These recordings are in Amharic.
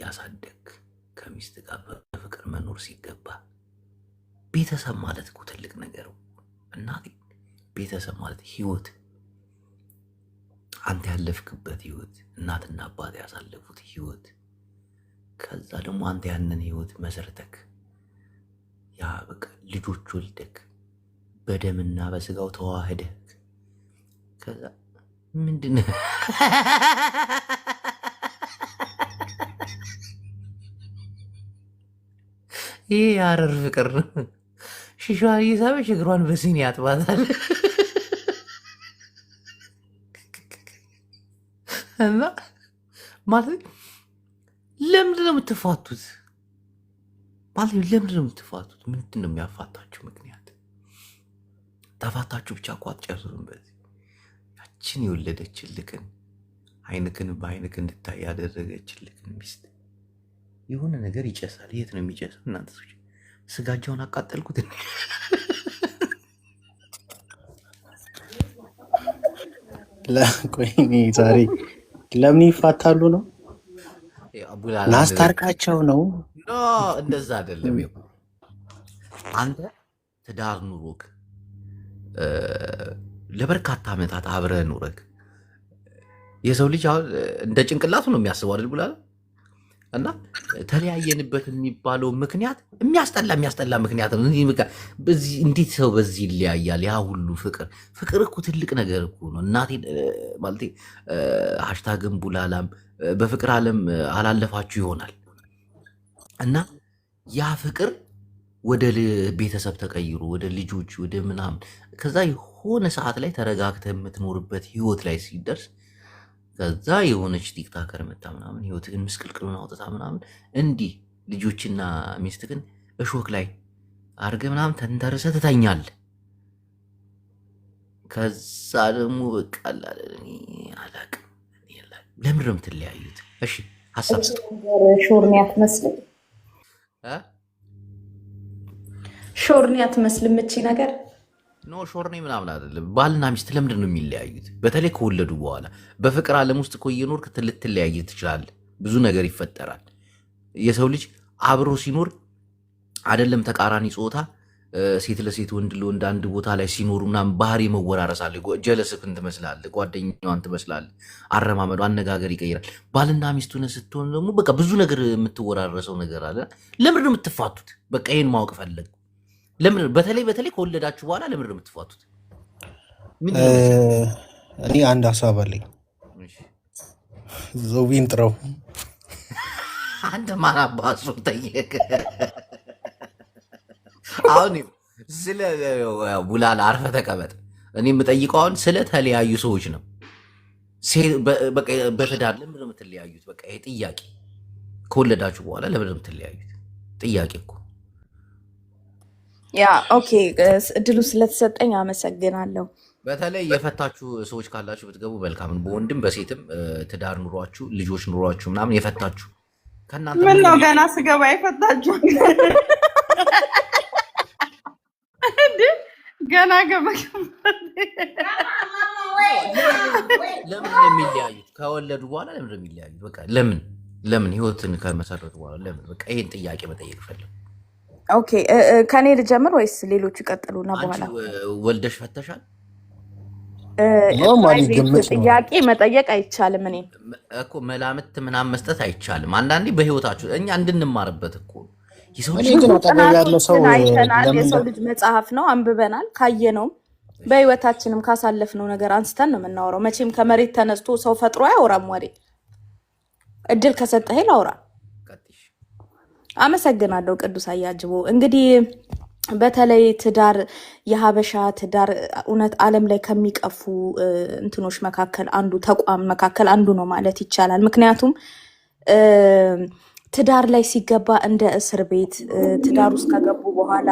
እያሳደግ ከሚስት ጋር በፍቅር መኖር ሲገባ ቤተሰብ ማለት እኮ ትልቅ ነገር ነው። እናቴ ቤተሰብ ማለት ህይወት፣ አንተ ያለፍክበት ህይወት፣ እናትና አባት ያሳለፉት ህይወት፣ ከዛ ደግሞ አንተ ያንን ህይወት መሰረተክ ያ በቃ ልጆች ወልደክ በደምና በስጋው ተዋህደክ ከዛ ምንድን ይሄ ያረር ፍቅር ነው። ሽሻዋን እየሳበች እግሯን በሲኒ ያጥባታል እና ማለት ለምንድን ነው የምትፋቱት? ማለት ለምንድን ነው የምትፋቱት? ምንድን ነው የሚያፋታችሁ ምክንያት? ተፋታችሁ ብቻ እኮ አትጨርሱም። በዚህ ያችን የወለደችልክን አይንክን በአይንክ እንድታይ ያደረገችልክን ሚስት የሆነ ነገር ይጨሳል። የት ነው የሚጨሰው? እናንተ ሰዎች ስጋጃውን አቃጠልኩት። ቆይ ዛሬ ለምን ይፋታሉ ነው? ናስታርቃቸው ነው? እንደዛ አይደለም። አንተ ትዳር ኑሮክ ለበርካታ ዓመታት አብረህ ኑረክ የሰው ልጅ አሁን እንደ ጭንቅላቱ ነው የሚያስበው አይደል ብላ እና ተለያየንበት የሚባለው ምክንያት የሚያስጠላ ምክንያት ነው። እንዴት ሰው በዚህ ይለያያል? ያ ሁሉ ፍቅር እኮ ትልቅ ነገር እኮ ነው። እናቴ ማለቴ ሀሽታግን ቡላላም በፍቅር ዓለም አላለፋችሁ ይሆናል እና ያ ፍቅር ወደ ቤተሰብ ተቀይሮ ወደ ልጆች ወደ ምናምን ከዛ የሆነ ሰዓት ላይ ተረጋግተህ የምትኖርበት ህይወት ላይ ሲደርስ ከዛ የሆነች ቲክታከር መጣ ምናምን ህይወትህን ምስቅልቅሉን አውጥታ ምናምን እንዲህ ልጆችና ሚስትህን እሾክ ላይ አድርገህ ምናምን ተንተርሰህ ትተኛለህ። ከዛ ደግሞ በቃ አላቅም ለምንድን ነው የምትለያዩት? እሺ ሀሳብ ስጡ። ሾርኒ አትመስልም፣ ሾርኒ አትመስልም እቺ ነገር ኖ ሾርኔ ምናምን አይደለም። ባልና ሚስት ለምንድን ነው የሚለያዩት? በተለይ ከወለዱ በኋላ በፍቅር ዓለም ውስጥ እኮ እየኖርክ ልትለያይ ትችላለህ። ብዙ ነገር ይፈጠራል። የሰው ልጅ አብሮ ሲኖር አይደለም ተቃራኒ ጾታ ሴት ለሴት ወንድ ለወንድ አንድ ቦታ ላይ ሲኖሩ ምናምን ባህሪ መወራረስ አለ። ጀለስህን ትመስላለህ፣ ጓደኛዋን ትመስላለህ፣ አረማመዱ አነጋገር ይቀይራል። ባልና ሚስቱን ስትሆን ደግሞ በቃ ብዙ ነገር የምትወራረሰው ነገር አለ። ለምንድን ነው የምትፋቱት? በቃ ይህን ማወቅ ፈለግ። ለምን በተለይ ከወለዳችሁ በኋላ ለምን ነው የምትፋቱት? እኔ አንድ ሀሳብ አለኝ። ዘዊን ጥረው አንተ ማን አባሱ ጠየቅ። አሁን ስለ ቡላላ አርፈህ ተቀመጥ። እኔ የምጠይቀው አሁን ስለተለያዩ ሰዎች ነው። በትዳር ለምን ነው የምትለያዩት? በቃ ይሄ ጥያቄ። ከወለዳችሁ በኋላ ለምን ነው የምትለያዩት? ጥያቄ እኮ ያ ኦኬ። እድሉ ስለተሰጠኝ አመሰግናለሁ። በተለይ የፈታችሁ ሰዎች ካላችሁ ብትገቡ መልካም ነው። በወንድም በሴትም ትዳር ኑሯችሁ ልጆች ኑሯችሁ ምናምን የፈታችሁ ከእናንተ ምን ነው ገና ስገባ የፈታችሁ ገና ለምን የሚለያዩት? ከወለዱ በኋላ ለምን የሚለያዩት? በቃ ለምን ህይወትን ከመሰረቱ በኋላ ለምን? በቃ ይሄን ጥያቄ መጠየቅ ፈልግ። ኦኬ ከኔ ልጀምር ወይስ ሌሎቹ ይቀጥሉና በኋላ? ወልደሽ ፈተሻል ጥያቄ መጠየቅ አይቻልም። እኔ እኮ መላምት ምናምን መስጠት አይቻልም። አንዳንዴ በህይወታችሁ እኛ እንድንማርበት እኮ የሰው ልጅ መጽሐፍ ነው፣ አንብበናል፣ ካየነውም በህይወታችንም ካሳለፍነው ነገር አንስተን ነው የምናወራው። መቼም ከመሬት ተነስቶ ሰው ፈጥሮ አያወራም ወሬ። እድል ከሰጠህ ላውራ። አመሰግናለሁ ቅዱስ አያጅቦ። እንግዲህ በተለይ ትዳር የሀበሻ ትዳር እውነት ዓለም ላይ ከሚቀፉ እንትኖች መካከል አንዱ ተቋም መካከል አንዱ ነው ማለት ይቻላል። ምክንያቱም ትዳር ላይ ሲገባ እንደ እስር ቤት፣ ትዳር ውስጥ ከገቡ በኋላ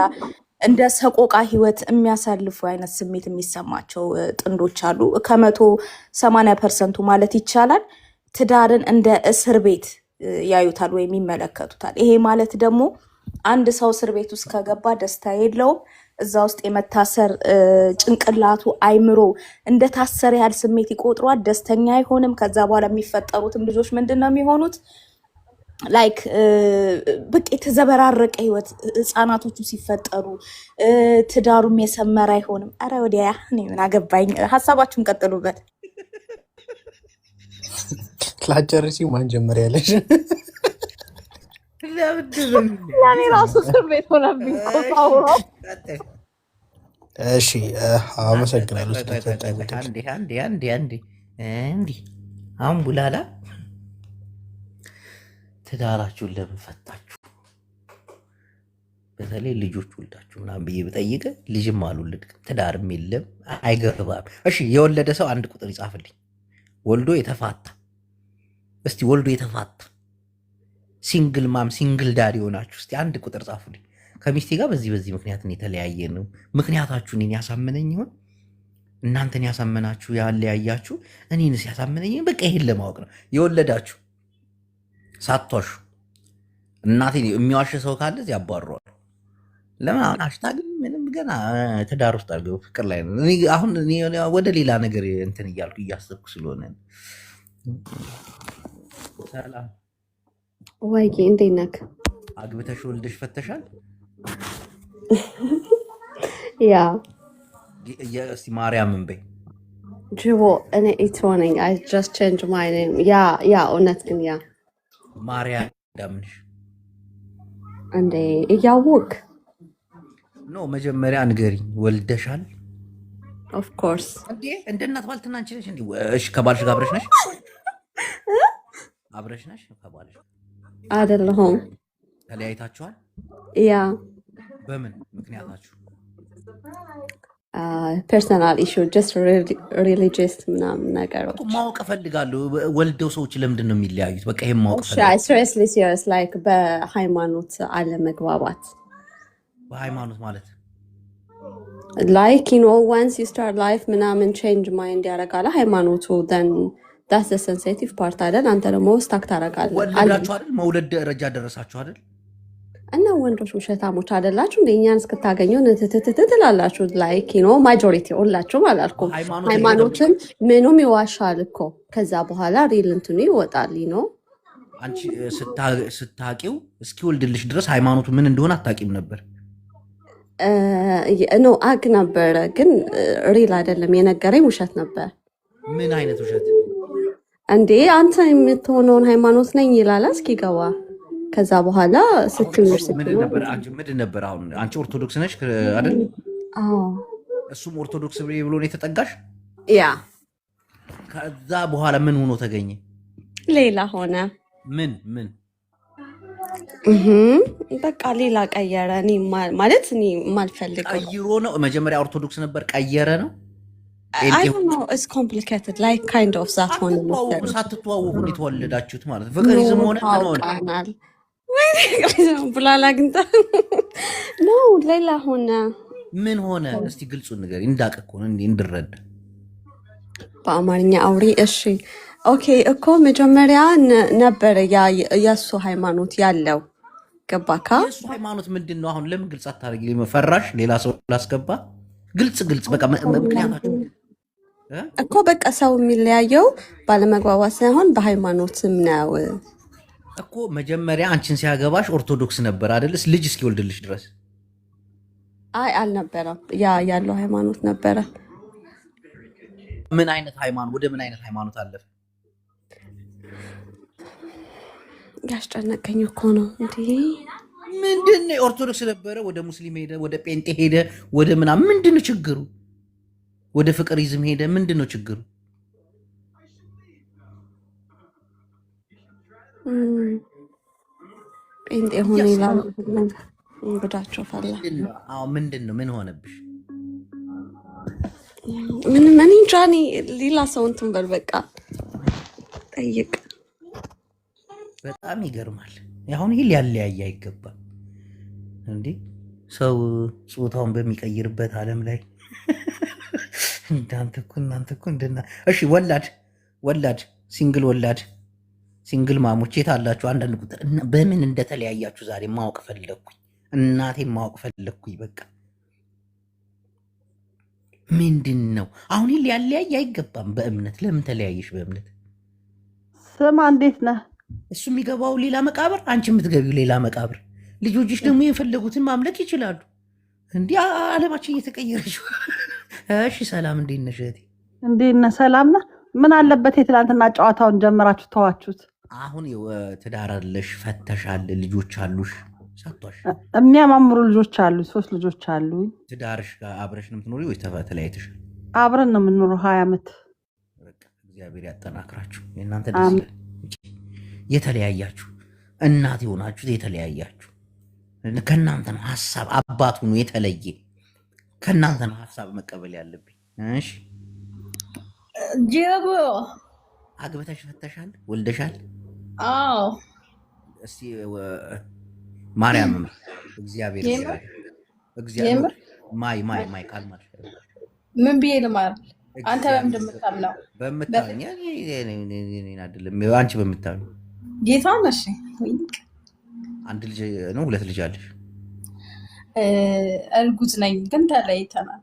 እንደ ሰቆቃ ህይወት የሚያሳልፉ አይነት ስሜት የሚሰማቸው ጥንዶች አሉ። ከ180% ማለት ይቻላል ትዳርን እንደ እስር ቤት ያዩታል ወይም ይመለከቱታል። ይሄ ማለት ደግሞ አንድ ሰው እስር ቤት ውስጥ ከገባ ደስታ የለውም። እዛ ውስጥ የመታሰር ጭንቅላቱ አይምሮ እንደታሰረ ያህል ስሜት ይቆጥሯል። ደስተኛ አይሆንም። ከዛ በኋላ የሚፈጠሩትም ልጆች ምንድን ነው የሚሆኑት? ላይክ በቃ የተዘበራረቀ ህይወት ህፃናቶቹ ሲፈጠሩ ትዳሩም የሰመረ አይሆንም። አረ ወዲያ እኔ ምን አገባኝ። ሀሳባችሁን ቀጥሉበት። ላጨርሲ ማን ጀመር ያለሽ? ለእኔ ራሱ እስር ቤት ሆነብኝ እኮ ሳውራ። እሺ አመሰግናለሁ። እንዲህ አሁን ቡላላ ትዳራችሁን ለምን ፈታችሁ? በተለይ ልጆች ወልዳችሁ ምናምን ብዬ ብጠይቅ ልጅም አልወለድክም ትዳርም የለም አይገባም። እሺ የወለደ ሰው አንድ ቁጥር ይጻፍልኝ። ወልዶ የተፋታ እስቲ ወልዶ የተፋታ ሲንግል ማም ሲንግል ዳድ የሆናችሁ እስቲ አንድ ቁጥር ጻፉልኝ። ከሚስቴ ጋር በዚህ ምክንያት የተለያየ ነው። ምክንያታችሁ እኔን ያሳመነኝ ይሆን? እናንተን ያሳመናችሁ ያለያያችሁ እኔንስ ያሳመነኝ? በቃ ይሄን ለማወቅ ነው። የወለዳችሁ ሳትዋሹ እናቴ የሚዋሽ ሰው ካለ እዚህ ያባረዋል። ለምን አሁን አሽታግ ምንም ገና ትዳር ውስጥ አድርገው ፍቅር ላይ ነው። አሁን ወደ ሌላ ነገር እንትን እያልኩ እያሰብኩ ስለሆነ ሰላም ወይ እንዴት ነህ? አግብተሽ ወልደሽ ፈተሻል? ያ እስቲ ማርያምን በይ። ጅቦ እኔ ኢትሮ ነኝ። አይ ጀስት ቼንጅ ማይ ኔም። ያ እውነት ግን ያ ማርያም እንዳምንሽ እንዴ እያወቅ ኖ መጀመሪያ ንገሪኝ። ወልደሻል? ኦፍ ኮርስ እንዴ እንደ እናት ባልትና አንቺ ነሽ እንዴ? እሺ ከባልሽ ጋር አብረሽ ነሽ? አብረሽ ነሽ ከባልሽ? አይደለሁም። ተለያይታችኋል? ያ በምን ምክንያታችሁ? ፐርሰናል ኢሹ ጀስት ሪሊጂየስ ምናምን ነገሮች ማወቅ እፈልጋለሁ። ወልደው ሰዎች ለምንድን ነው የሚለያዩት? በቃ ይሄን ማወቅ እፈልጋለሁ። ሲሪየስሊ ሲሪየስ ላይክ በሃይማኖት አለመግባባት። በሃይማኖት ማለት ላይክ ዩ ኖ ዋንስ ዩ ስታርት ላይፍ ምናምን ቼንጅ ማይንድ ያደርጋል ሃይማኖቱ then that's the sensitive part አይደል? አንተ ደግሞ ስታክ ታደርጋለህ። ወልዳችሁ አይደል? መውለድ ደረጃ ደረሳችሁ አይደል? እና ወንዶች ውሸታሞች አይደላችሁ እንደ እኛን እስክታገኙ ንትትትት ትላላችሁ። ላይክ ዩ ኖ ማጆሪቲ ሁላችሁም አላልኩም። ሃይማኖትም ምኑም ይዋሻል እኮ ከዛ በኋላ ሪል እንትኑ ይወጣል ነው። አንቺ ስታቂው እስኪወልድልሽ ድረስ ሃይማኖቱ ምን እንደሆነ አታቂም ነበር? ኖ አግ ነበረ ግን ሪል አይደለም። የነገረኝ ውሸት ነበር። ምን አይነት ውሸት እንዴ? አንተ የምትሆነውን ሃይማኖት ነኝ ይላል እስኪገባ። ከዛ በኋላ ስትምር ምንድን ነበር? አሁን አንቺ ኦርቶዶክስ ነሽ አይደል? እሱም ኦርቶዶክስ ብሎ ነው የተጠጋሽ? ያ ከዛ በኋላ ምን ሆኖ ተገኘ? ሌላ ሆነ። ምን በቃ ሌላ ቀየረ። እኔ ማለት እኔ ማልፈልገው ቀይሮ ነው። መጀመሪያ ኦርቶዶክስ ነበር ቀየረ ነው። I don't know, it's complicated like kind of that ሆነ መሰለኝ። ሳትተዋወቁ እንዴት ወለዳችሁት ማለት ነው? ፍቅሪዝም ሆነ ምን ሆነ? ቡላላ ግንታ ነው ሌላ ሆነ። ምን ሆነ? እስቲ ግልጹን ንገሪኝ እንዳውቅ እኮ ነው እንድረዳ። በአማርኛ አውሪ። እሺ ኦኬ እኮ መጀመሪያ ነበረ የእሱ ሃይማኖት ያለው ገባካ? የእሱ ሃይማኖት ምንድን ነው? አሁን ለምን ግልጽ አታደርጊ? ፈራሽ ሌላ ሰው ላስገባ? ግልጽ በቃ ምክንያታችሁ እኮ በቃ ሰው የሚለያየው ባለመግባባት ሳይሆን በሃይማኖትም ነው እኮ። መጀመሪያ አንቺን ሲያገባሽ ኦርቶዶክስ ነበር አይደልስ? ልጅ እስኪወልድልሽ ድረስ አይ አልነበረም። ያለው ሃይማኖት ነበረ። ምን አይነት ሃይማኖት? ወደ ምን አይነት ሃይማኖት አለፈ? ያስጨነቀኝ እኮ ነው እንዴ። ምንድን ነው? ኦርቶዶክስ ነበረ፣ ወደ ሙስሊም ሄደ፣ ወደ ጴንጤ ሄደ፣ ወደ ምናምን። ምንድን ነው ችግሩ? ወደ ፍቅሪዝም ሄደ። ምንድን ነው ችግሩ? ጴንጤ ሆነ ይላሉ። እንግዳቸው ፈላ። ምንድን ነው? ምን ሆነብሽ? ምን እንጃ። እኔ ሌላ ሰው እንትን በል በቃ ጠይቅ። በጣም ይገርማል። አሁን ይህ ሊያለያይ አይገባም እንዴ! ሰው ጾታውን በሚቀይርበት ዓለም ላይ እናንተ እኮ እንደና። እሺ ወላድ ሲንግል ማሞች የት አላችሁ? አንዳንድ ቁጥር በምን እንደተለያያችሁ ዛሬ ማወቅ ፈለግኩኝ። እናቴን ማወቅ ፈለግኩኝ። በቃ ምንድን ነው አሁን? ይህ ሊያለያይ አይገባም። በእምነት ለምን ተለያየሽ? በእምነት ስማ፣ እንዴት ነህ? እሱ የሚገባው ሌላ መቃብር፣ አንቺ የምትገቢው ሌላ መቃብር። ልጆችሽ ደግሞ የፈለጉትን ማምለክ ይችላሉ። እንዲህ ዓለማችን እየተቀየረች። እሺ ሰላም፣ እንዴት ነሽ እህቴ? እንዴት ነህ? ሰላም ነህ? ምን አለበት የትላንትና ጨዋታውን ጀምራችሁ ተዋችሁት? አሁን ትዳር አለሽ፣ ፈተሻል፣ ልጆች አሉሽ፣ ሰጥቷሽ። የሚያማምሩ ልጆች አሉ፣ 3 ልጆች አሉ። ትዳርሽ ጋር አብረሽ ነው የምትኖሪው ወይ ተለያይተሻል? አብረን ነው የምንኖረው 20 ዓመት። እግዚአብሔር ያጠናክራችሁ። የእናንተ ደስ ይላል። የተለያያችሁ እናት የሆናችሁት የተለያያችሁ ከእናንተ ነው ሀሳብ። አባት ሁኑ የተለየ ከእናንተ ነው ሀሳብ መቀበል ያለብኝ። እሺ ጀቦ አግብተሽ ፈተሻል? ወልደሻል? አዎ። እስቲ ማርያም እግዚአብሔር እግዚአብሔር ማይ ካልማሽ ምን ብዬ ልማር? አንተ በምንድን የምታምነው? በምታምኝ አይደለም፣ አንቺ በምታምኝ ጌታ ነሽ። አንድ ልጅ ነው? 2 ልጅ አለሽ? እርጉዝ ነኝ ግን ተለያይተናል።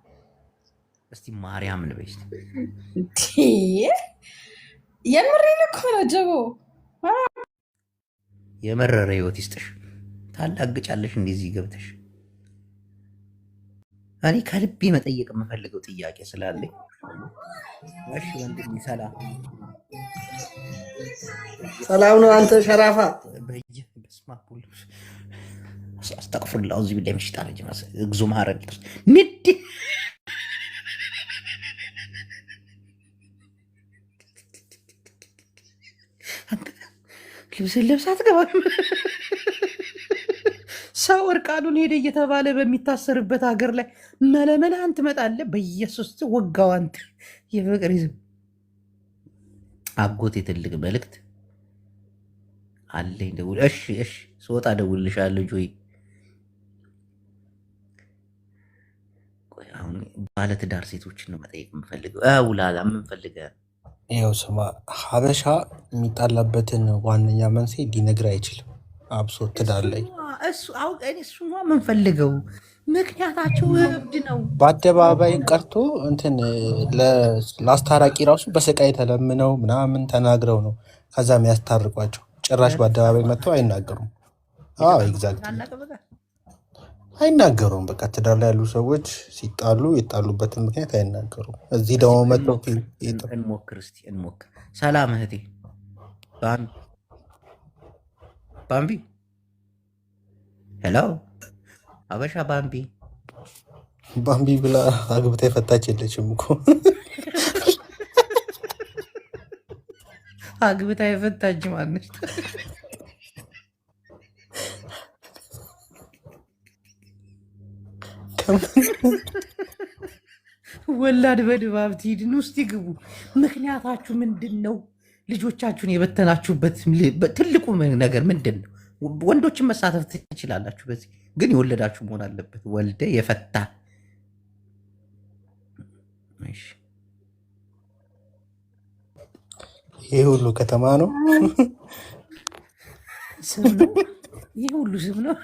እስቲ ማርያምን በይ። የምሬን እኮ ነው ጀቦ። የመረረ ህይወት ይስጥሽ። ታላግጫለሽ እንደዚህ ገብተሽ። እኔ ከልቤ መጠየቅ የምፈልገው ጥያቄ ስላለኝ። እሺ ወንድሜ ሰላም ሰላም ነው። አንተ ሸራፋ አስተቅፍርላ እዚህ ብላይ ምሽጣ ልጅ እግዚኦ ማረን ንድ ልብስን ለብሳ አትገባም። ሰው እርቃኑን ሄደ እየተባለ በሚታሰርበት ሀገር ላይ መለመልህን ትመጣለህ። በኢየሱስ ወጋው። አንተ የፍቅር ይዝም አጎቴ ትልቅ መልእክት አለኝ። ደውል። እሺ ስወጣ ደውልልሻለሁ። ጆይ አሁን ባለትዳር ሴቶችን ነው መጠየቅ የምፈልገው። ውላላ የምንፈልገው ይኸው ስማ፣ ሀበሻ የሚጣላበትን ዋነኛ መንስኤ ሊነግር አይችልም። አብሶ ትዳር ላይ እሱማ የምንፈልገው ምክንያታቸው እብድ ነው። በአደባባይ ቀርቶ እንትን ለአስታራቂ ራሱ በስቃይ ተለምነው ምናምን ተናግረው ነው ከዛ የሚያስታርቋቸው። ጭራሽ በአደባባይ መጥተው አይናገሩም። ኤግዛክት አይናገሩም። በቃ ትዳር ላይ ያሉ ሰዎች ሲጣሉ የጣሉበትን ምክንያት አይናገሩም። እዚህ ደግሞ መጥተው እንሞክር። እስኪ እንሞክር። ሰላም እህቴ ባምቢ። ሄሎ አበሻ ባምቢ ብላ አግብታ የፈታች የለችም እኮ። አግብታ የፈታች ማነች? ወላድ በድባብ ትሂድን ውስጥ ይግቡ። ምክንያታችሁ ምንድን ነው? ልጆቻችሁን የበተናችሁበት ትልቁ ነገር ምንድን ነው? ወንዶችን መሳተፍ ትችላላችሁ። በዚህ ግን የወለዳችሁ መሆን አለበት። ወልደ የፈታ ይህ ሁሉ ከተማ ነው፣ ስም ነው። ይህ ሁሉ ስም ነው።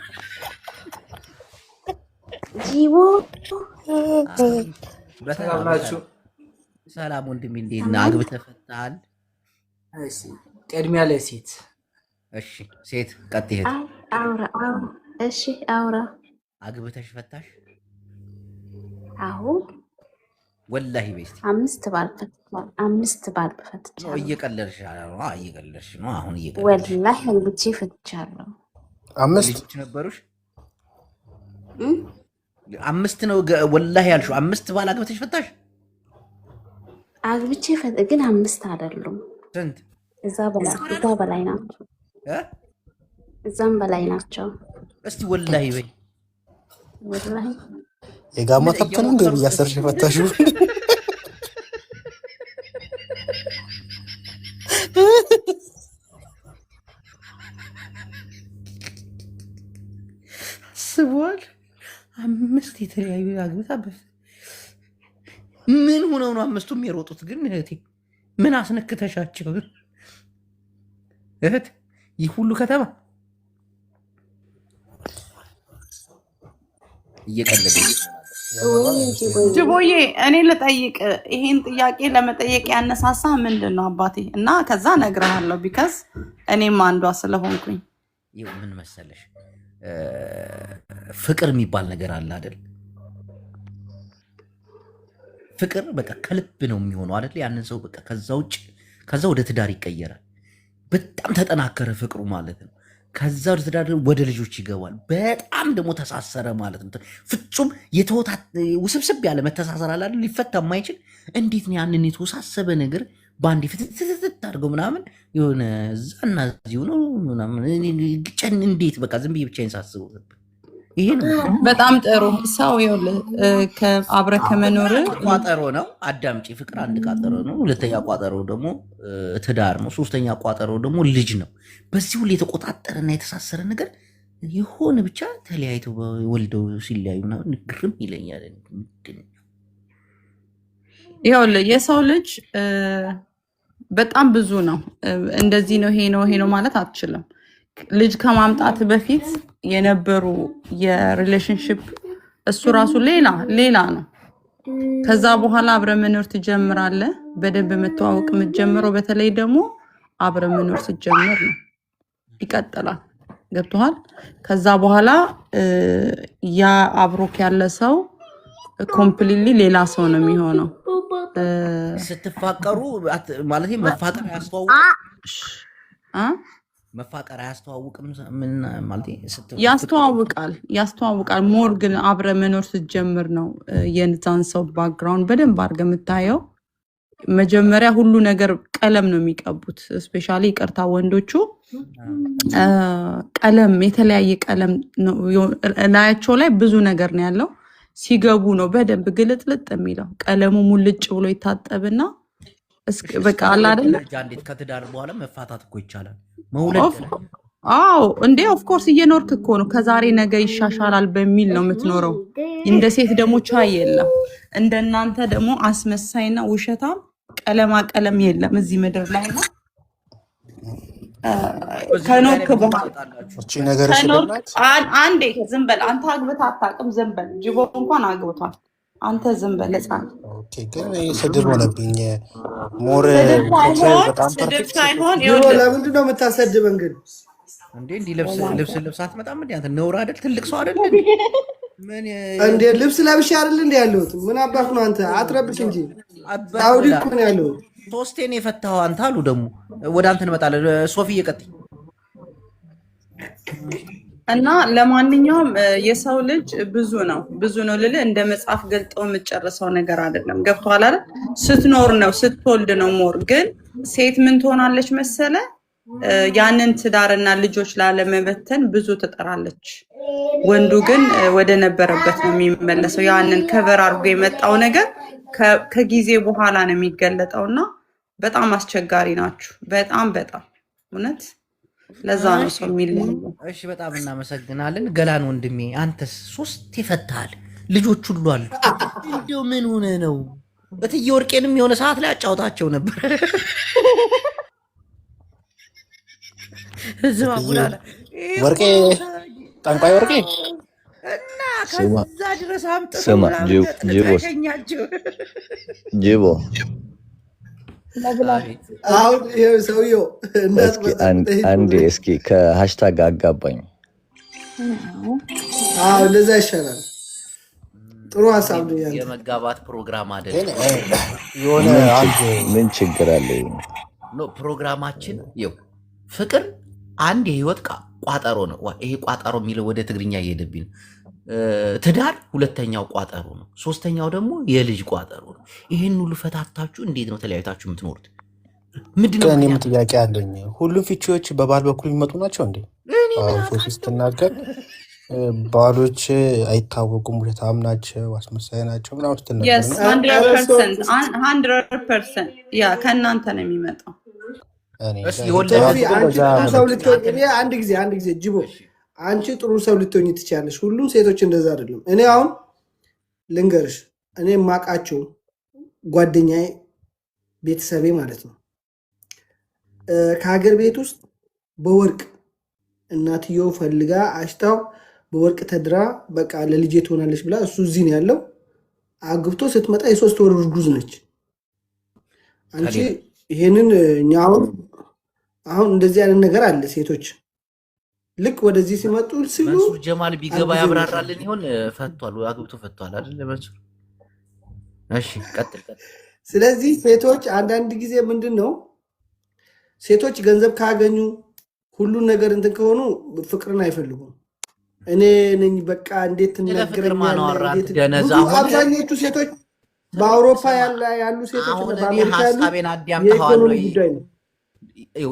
ጂቦ ሰላም ወንድሜ፣ እንዴት ነህ? አግብተህ ፈታሃል? ቅድሚያ ለሴት እሺ፣ ሴት ቀጥ ይሄድ አውራ። እሺ አውራ። አግብተሽ ፈታሽ? አዎ ወላሂ በስቲ 5 ባል ፈትቻለሁ። 5 ባል ፈትቻለሁ። እየቀለድሽ ነው? እየቀለድሽ ነው? አሁን እየቀለድሽ? ወላሂ አግብቼ ፈትቻለሁ። 5 ልጆች ነበሩሽ? 5 ነው ወላሂ ያልሽው? 5 ባል አግብተሽ ፈታሽ? አግብቼ ግን 5 አይደሉም። ስንት? እዛ በላይ ናቸው። እዛም በላይ ናቸው። እስቲ ወላሂ በይ። ወላሂ የጋማ ከብት ነው እንዴ እያሰርሽ ፈታሽው? አስቧል። 5 የተለያዩ አግብታ ምን ሆነው ነው 5ቱም የሮጡት? ግን እህቴ ምን አስነክተሻቸው? እህት ይህ ሁሉ ከተማ እየቀለደ ጅቦዬ እኔ ልጠይቅ፣ ይሄን ጥያቄ ለመጠየቅ ያነሳሳ ምንድን ነው አባቴ? እና ከዛ እነግርሃለሁ ቢካዝ እኔም አንዷ ስለሆንኩኝ። ይኸው ምን መሰለሽ ፍቅር የሚባል ነገር አለ አይደል? ፍቅር በቃ ከልብ ነው የሚሆነው አይደል? ያንን ሰው በቃ ከዛ ወደ ትዳር ይቀየራል። በጣም ተጠናከረ ፍቅሩ ማለት ነው። ከዛ ወደ ትዳር ወደ ልጆች ይገባል። በጣም ደግሞ ተሳሰረ ማለት ነው። ፍጹም ውስብስብ ያለ መተሳሰር አለ አይደል? ሊፈታ የማይችል እንዴት ነው ያንን የተወሳሰበ ነገር በአንዴ ፍትትትት አድርገው ምናምን የሆነ እዛና እዚሁ ነው ምናምን እንዴት በቃ ዝም ብዬ ብቻዬን ሳስበው ይሄ ነው። በጣም ጥሩ ሰው ይኸውልህ፣ አብረህ ከመኖር ቋጠሮ ነው። አዳምጪ፣ ፍቅር አንድ ቋጠሮ ነው። ሁለተኛ ቋጠሮ ደግሞ ትዳር ነው። ሶስተኛ ቋጠሮ ደግሞ ልጅ ነው። በዚህ ሁሉ የተቆጣጠረና የተሳሰረ ነገር የሆነ ብቻ ተለያይተው ወልደው ሲለያዩ ምናምን ግርም ይለኛል። ይኸውልህ የሰው ልጅ በጣም ብዙ ነው። እንደዚህ ነው ይሄ ነው ማለት አትችልም። ልጅ ከማምጣት በፊት የነበሩ የሪሌሽንሽፕ እሱ ራሱ ሌላ ነው። ከዛ በኋላ አብረ መኖር ትጀምራለህ። በደንብ መተዋወቅ የምትጀምረው በተለይ ደግሞ አብረ መኖር ስትጀምር ነው። ይቀጥላል። ገብቶሃል? ከዛ በኋላ ያ አብሮክ ያለ ሰው ኮምፕሊትሊ ሌላ ሰው ነው የሚሆነው። ስትፋቀሩ ማለት መፋቀር መፋቀር አያስተዋውቅም ማለት ያስተዋውቃል። ሞር ግን አብረ መኖር ስትጀምር ነው የዛን ሰው ባክግራውንድ በደንብ አድርገህ የምታየው። መጀመሪያ ሁሉ ነገር ቀለም ነው የሚቀቡት። ስፔሻሊ ይቅርታ ወንዶቹ ቀለም የተለያየ ቀለም ላያቸው ላይ ብዙ ነገር ነው ያለው። ሲገቡ ነው በደንብ ግልጥልጥ የሚለው። ቀለሙ ሙልጭ ብሎ ይታጠብና በቃ አለ አይደል? እንዴት ከትዳር በኋላ መፋታት እኮ ይቻላል። መውለድ አዎ እንዴ ኦፍኮርስ እየኖርክ እኮ ነው። ከዛሬ ነገ ይሻሻላል በሚል ነው የምትኖረው። እንደ ሴት ደግሞ ቻይ የለም። እንደናንተ ደግሞ አስመሳይና ውሸታም ቀለም የለም እዚህ ምድር ላይ ነው። ከኖርክ በኋላ አንዴ ዝም በል አንተ አግብተህ አታውቅም። ዝም በል ጅቦ እንኳን አግብቷል። አንተ ዝም በል ህፃን። ስድብ ሆነብኝ። ስድብ ሳይሆን ለምንድን ነው የምታሰድበን ግን? እንዴ እንዲህ ልብስ አትመጣም እንዴ? አንተ ነውር አይደል? ትልቅ ሰው አይደል እንዴ? ልብስ ለብሼ አይደል እንዴ ያለሁት? ምን አባክ ነው አንተ? አትረብሽ እንጂ ሳውዲ እኮ ነው ያለሁት። ሶስቴን የፈታኸው አንተ አሉ። ደግሞ ወደ አንተ እንመጣለን። ሶፊ እየቀጥይ እና ለማንኛውም የሰው ልጅ ብዙ ነው ልልህ እንደ መጽሐፍ ገልጠው የምትጨርሰው ነገር አይደለም። ገብቶሃል አይደል? ስትኖር ነው ስትወልድ ነው ሞር። ግን ሴት ምን ትሆናለች መሰለ ያንን ትዳርና ልጆች ላለመበተን ብዙ ትጠራለች። ወንዱ ግን ወደ ነበረበት ነው የሚመለሰው። ያንን ከቨር አድርጎ የመጣው ነገር ከጊዜ በኋላ ነው የሚገለጠውና በጣም አስቸጋሪ ናችሁ። በጣም እውነት ለዛ ነው ሰው የሚለየው። እሺ በጣም እናመሰግናለን ገላን ወንድሜ። አንተስ ሶስት ይፈታል፣ ልጆች ሁሉ አሉ። እንደው ምን ሆነ ነው? እትዬ ወርቄንም የሆነ ሰዓት ላይ አጫውታቸው ነበር። ወርቄ ጠንቋይ ወርቄ እና ከዛ ድረስ አምጥተው ጅቦ አሁን ሰውዬው አንዴ እስኪ ከሃሽታግ አጋባኝ። እንደዛ ይሻላል። ጥሩ ሀሳብ ነው። የመጋባት ፕሮግራም አይደለም። ምን ችግር አለ? ፕሮግራማችን ይኸው ፍቅር አንድ የህይወት ቋጠሮ ነው። ይሄ ቋጠሮ የሚለው ወደ ትግርኛ እየሄደብኝ ነው። ትዳር ሁለተኛው ቋጠሮ ነው። ሶስተኛው ደግሞ የልጅ ቋጠሮ ነው። ይህን ሁሉ ፈታታችሁ እንዴት ነው ተለያይታችሁ የምትኖሩት? ምንድነው? እኔም ጥያቄ አለኝ። ሁሉም ፍቺዎች በባል በኩል የሚመጡ ናቸው እንዴ? ሶሲ ስትናገር ባሎች አይታወቁም፣ ውሸታም ናቸው፣ አስመሳይ ናቸው ምናምን ስትናገር 100% ያ ከእናንተ ነው የሚመጣው። አንድ ጊዜ ጅቦ አንቺ ጥሩ ሰው ልትሆኝ ትችያለሽ። ሁሉም ሴቶች እንደዛ አይደለም። እኔ አሁን ልንገርሽ፣ እኔ የማውቃቸው ጓደኛዬ ቤተሰቤ ማለት ነው ከሀገር ቤት ውስጥ በወርቅ እናትየው ፈልጋ አሽታው በወርቅ ተድራ በቃ ለልጄ ትሆናለች ብላ እሱ እዚህ ነው ያለው። አግብቶ ስትመጣ የ3 ወር እርጉዝ ነች። አንቺ ከሌለ ይሄንን እኛ አሁን እንደዚህ አይነት ነገር አለ። ሴቶች ልክ ወደዚህ ሲመጡ ሲሉ መንሱር ጀማል ቢገባ አግዙ ያብራራልን ይሆን? ፈቷል፣ አግብቶ ፈቷል አይደል መንሱር? እሺ ቀጥል። ስለዚህ ሴቶች አንዳንድ ጊዜ ምንድን ነው ሴቶች ገንዘብ ካገኙ ሁሉን ነገር እንትን ከሆኑ ፍቅርን አይፈልጉም። እኔ ነኝ በቃ እንዴት ትነግረኛለህ? አብዛኞቹ ሴቶች በአውሮፓ ያሉ ሴቶች በአሜሪካ ያሉ የኢኮኖሚ ጉዳይ ነው።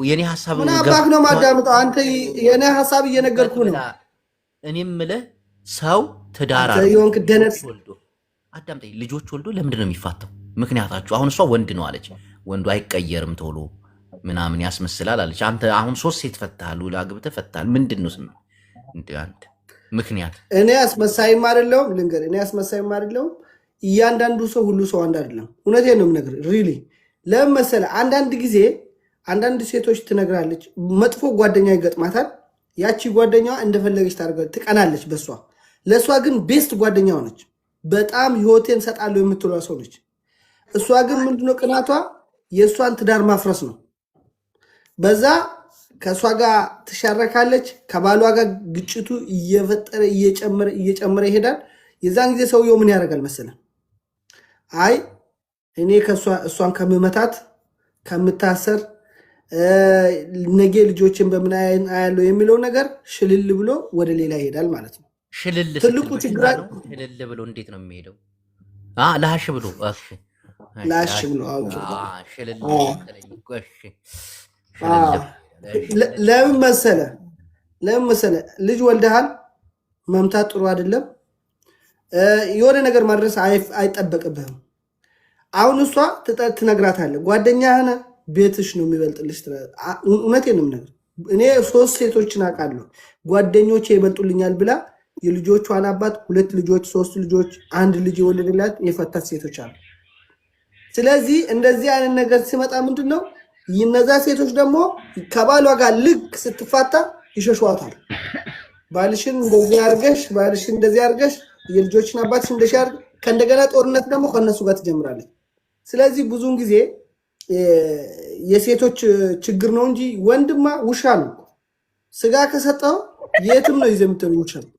የኔ ሀሳብ ምን አባክ ነው ማዳምጠው? አንተ የኔ ሀሳብ እየነገርኩ ነው። እኔም ምልህ ሰው ትዳር የሆንክ ደነስ ወልዶ አዳምጠኝ፣ ልጆች ወልዶ ለምንድን ነው የሚፋተው? ምክንያታችሁ አሁን እሷ ወንድ ነው አለች። ወንዱ አይቀየርም ቶሎ ምናምን ያስመስላል አለች። አንተ አሁን 3 ሴት ፈታሉ ለአግብተህ ፈታል። ምንድን ነው ስም አንተ ምክንያት? እኔ አስመሳይም አይደለሁም ልንገር፣ እኔ አስመሳይም አይደለሁም። እያንዳንዱ ሰው ሁሉ ሰው አንድ አይደለም። እውነቴን ነው የምነግርህ። ሪሊ ለምን መሰለህ? አንዳንድ ጊዜ አንዳንድ ሴቶች ትነግራለች፣ መጥፎ ጓደኛ ይገጥማታል። ያቺ ጓደኛዋ እንደፈለገች ታደርጋለች፣ ትቀናለች በሷ። ለእሷ ግን ቤስት ጓደኛ ሆነች። በጣም ህይወቴን ሰጣለሁ የምትለው ሰው ነች። እሷ ግን ምንድነው ቅናቷ? የእሷን ትዳር ማፍረስ ነው። በዛ ከእሷ ጋር ትሻረካለች። ከባሏ ጋር ግጭቱ እየፈጠረ እየጨመረ ይሄዳል። የዛን ጊዜ ሰውየው ምን ያደርጋል መሰለህ? አይ እኔ እሷን ከምመታት ከምታሰር ነገ ልጆችን በምን አያለው የሚለው ነገር ሽልል ብሎ ወደ ሌላ ይሄዳል ማለት ነው። ትልቁ ችግር ሽልል ብሎ እንዴት ነው የሚሄደው? ላሽ ብሎ ላሽ ብሎ ለምን መሰለ ልጅ ወልደሃል፣ መምታት ጥሩ አይደለም። የሆነ ነገር ማድረስ አይጠበቅብህም። አሁን እሷ ትነግራታለህ፣ ጓደኛህን ቤትሽ ነው የሚበልጥልሽ። እውነቴን ነው የምነግርህ። እኔ 3 ሴቶችን አውቃለሁ ጓደኞቼ ይበልጡልኛል ብላ የልጆቿን አባት 2 ልጆች 3 ልጆች 1 ልጅ የወለደላት የፈታት ሴቶች አሉ። ስለዚህ እንደዚህ አይነት ነገር ሲመጣ ምንድን ነው እነዛ ሴቶች ደግሞ ከባሏ ጋር ልክ ስትፋታ ይሸሸዋታል። ባልሽን እንደዚህ አድርገሽ ባልሽን እንደዚህ አድርገሽ የልጆችን አባትሽ እንደዚህ አድርገሽ ከእንደገና ጦርነት ደግሞ ከነሱ ጋር ትጀምራለች። ስለዚህ ብዙውን ጊዜ የሴቶች ችግር ነው እንጂ ወንድማ ውሻ ነው። ስጋ ከሰጠው የትም ነው ይዘህ የምትለው ውሻ ነው።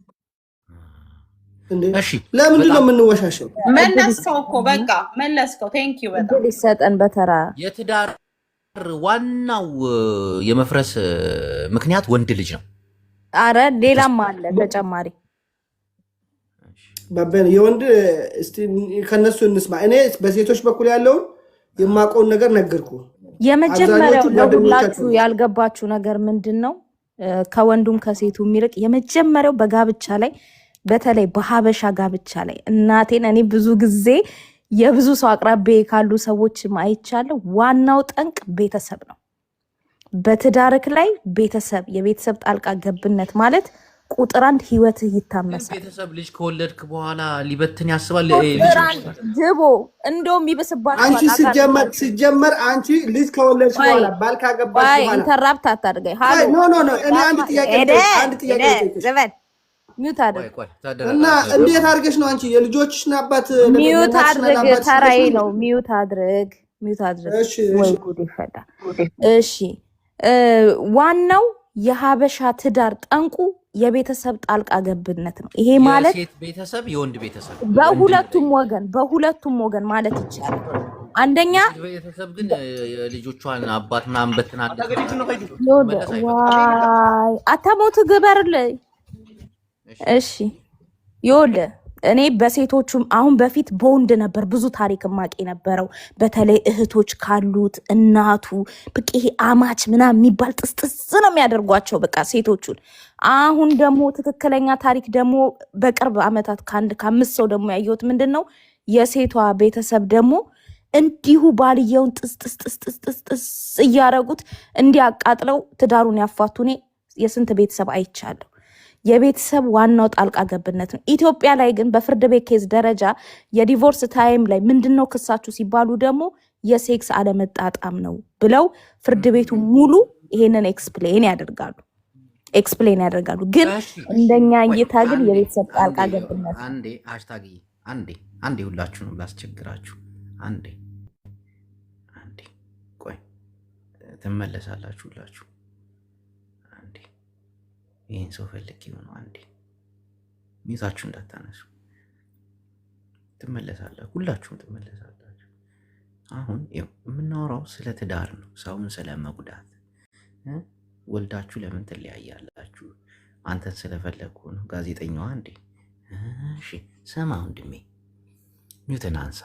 ለምንድን ነው የምንወሻሸው? መለስከው እኮ በቃ መለስከው። ቴንክ ዩ በጣም ሊሰጠን በተራ የትዳር ዋናው የመፍረስ ምክንያት ወንድ ልጅ ነው። አረ ሌላም አለ ተጨማሪ የወንድ እስቲ ከነሱ እንስማ። እኔ በሴቶች በኩል ያለውን የማውቀውን ነገር ነገርኩ። የመጀመሪያው ለሁላችሁ ያልገባችሁ ነገር ምንድን ነው? ከወንዱም ከሴቱ የሚርቅ የመጀመሪያው በጋብቻ ላይ በተለይ በሀበሻ ጋብቻ ላይ እናቴን እኔ ብዙ ጊዜ የብዙ ሰው አቅራቢ ካሉ ሰዎች አይቻለሁ። ዋናው ጠንቅ ቤተሰብ ነው። በትዳርክ ላይ ቤተሰብ፣ የቤተሰብ ጣልቃ ገብነት ማለት ቁጥር 1 ህይወትህ ይታመሳል። ቤተሰብ ልጅ ከወለድክ በኋላ ሊበትን ያስባል። ጅቦ እንደውም ይብስባል። አንቺ ሲጀመር አንቺ ልጅ ከወለድሽ በኋላ ባል ካገባሽ በኋላ ኢንተራፕት አታድርገኝ። ኖ እኔ አንድ ጥያቄ ሚውት አድርግ እና እንዴት አድርገሽ ነው አንቺ የልጆችሽን አባት ሚውት አድርግ? ተራዬ ነው። ሚውት አድርግ። ወይ ጉድ ይፈዳ። እሺ ዋናው የሀበሻ ትዳር ጠንቁ የቤተሰብ ጣልቃ ገብነት ነው። ይሄ ማለት ቤተሰብ የወንድ ቤተሰብ በሁለቱም ወገን ማለት ይቻላል። አንደኛ ቤተሰብ ግን ልጆቿን አባት ምናምን በትናል አታሞት ግበርልኝ። እሺ ይወለ እኔ በሴቶቹም አሁን በፊት በወንድ ነበር ብዙ ታሪክ ማቂ ነበረው። በተለይ እህቶች ካሉት እናቱ በቃ ይሄ አማች ምናምን የሚባል ጥስጥስ ነው የሚያደርጓቸው በቃ ሴቶቹን። አሁን ደግሞ ትክክለኛ ታሪክ ደግሞ በቅርብ ዓመታት ከ5 ሰው ደግሞ ያየሁት ምንድን ነው የሴቷ ቤተሰብ ደግሞ እንዲሁ ባልየውን ጥስጥስ እያረጉት እንዲያቃጥለው ትዳሩን ያፋቱ። እኔ የስንት ቤተሰብ አይቻለሁ። የቤተሰብ ዋናው ጣልቃ ገብነት ነው። ኢትዮጵያ ላይ ግን በፍርድ ቤት ኬዝ ደረጃ የዲቮርስ ታይም ላይ ምንድነው ክሳችሁ ሲባሉ ደግሞ የሴክስ አለመጣጣም ነው ብለው ፍርድ ቤቱ ሙሉ ይሄንን ኤክስፕሌን ያደርጋሉ። ግን እንደኛ እይታ ግን የቤተሰብ ጣልቃ ገብነት አንዴ ሃሽታግ አንዴ ሁላችሁንም ላስቸግራችሁ። አንዴ ቆይ ትመለሳላችሁ ሁላችሁ። አንዴ ይህን ሰው ፈልግ ነው። አንዴ ሚዛችሁ እንዳታነሱ። ትመለሳላችሁ፣ ሁላችሁም ትመለሳላችሁ። አሁን የምናወራው ስለ ትዳር ነው፣ ሰውን ስለ መጉዳት። ወልዳችሁ ለምን ትለያያላችሁ? አንተን ስለፈለግኩ ነው። ጋዜጠኛዋ እንዴ! እሺ ስማ ወንድሜ፣ ሚውትን አንሳ።